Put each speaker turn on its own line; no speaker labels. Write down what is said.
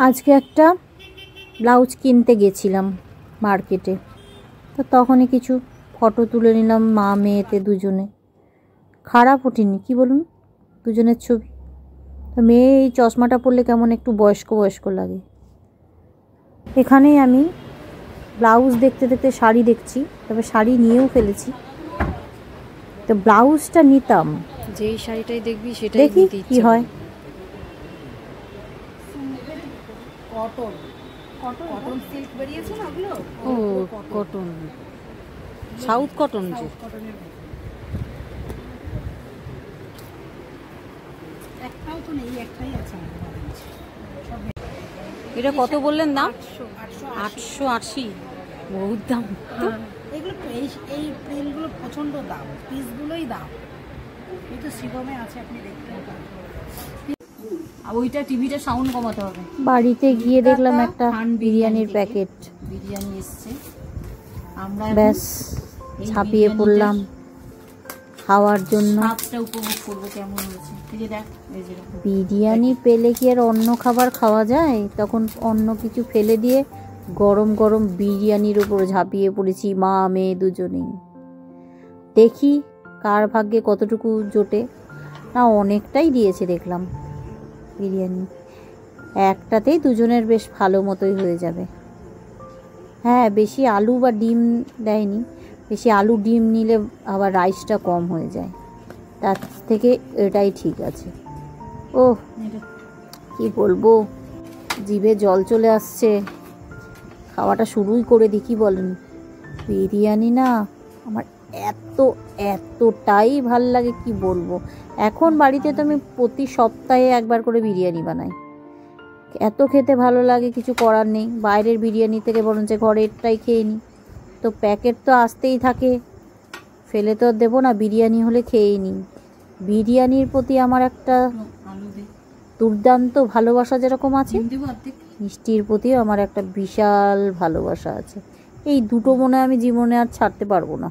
আজকে একটা ব্লাউজ কিনতে গেছিলাম মার্কেটে, তো তখনই কিছু ফটো তুলে নিলাম মা মেয়েতে দুজনে। খারাপ ওঠেনি কি বলুন, দুজনের ছবি। তো মেয়ে এই চশমাটা পরলে কেমন একটু বয়স্ক বয়স্ক লাগে। এখানেই আমি ব্লাউজ দেখতে দেখতে শাড়ি দেখছি, তবে শাড়ি নিয়েও ফেলেছি। তো ব্লাউজটা নিতাম,
যেই শাড়িটাই দেখবি সেটাই
দেখি কি হয়।
কটন কটন সিল্ক বেরিয়েছে না ওগুলো? ও কটন, সাউথ কটন। যে একটাও তো নেই, একটাই আছে। এটা কত বললেন দাম? 880। বহুত দাম।
এগুলো এই প্রিন্টগুলো প্রচন্ড দাম, পিসগুলোই দাম। এই তো শিবমে আছে, আপনি দেখতে পাবেন।
ওইটা টিভিটা সাউন্ড কমাতে হবে।
বাড়িতে গিয়ে দেখলাম একটা বিরিয়ানির প্যাকেট।
বিরিয়ানি এসছে, আমরা
ব্যাস ঝাঁপিয়ে পড়লাম খাওয়ার জন্য।
স্বাদটা উপভোগ করবো কেমন হয়েছে। এই যে দেখ, এই যে
বিরিয়ানি পেলে কি আর অন্য খাবার খাওয়া যায়? তখন অন্য কিছু ফেলে দিয়ে গরম গরম বিরিয়ানির উপর ঝাঁপিয়ে পড়েছি মা মেয়ে দুজনেই। দেখি কার ভাগ্যে কতটুকু জোটে। না, অনেকটাই দিয়েছে দেখলাম বিরিয়ানি। একটাতেই দুজনের বেশ ভালো মতোই হয়ে যাবে। হ্যাঁ, বেশি আলু বা ডিম দেয়নি। বেশি আলু ডিম নিলে আবার রাইসটা কম হয়ে যায়, তার থেকে এটাই ঠিক আছে। ওহ, কি বলবো, জিভে জল চলে আসছে। খাওয়াটা শুরুই করে দিই, কি বলেন? বিরিয়ানি না আমার এতটাই ভাল লাগে কি বলবো। এখন বাড়িতে তো আমি প্রতি সপ্তাহে একবার করে বিরিয়ানি বানাই। এত খেতে ভালো লাগে, কিছু করার নেই। বাইরের বিরিয়ানি থেকে বরঞ্চ ঘরেরটাই খেয়ে নিই। তো প্যাকেট তো আসতেই থাকে, ফেলে তো দেবো না। বিরিয়ানি হলে খেয়েই নিই। বিরিয়ানির প্রতি আমার একটা দুর্দান্ত ভালোবাসা যেরকম আছে, মিষ্টির প্রতিও আমার একটা বিশাল ভালোবাসা আছে। এই দুটো মনে আমি জীবনে আর ছাড়তে পারবো না।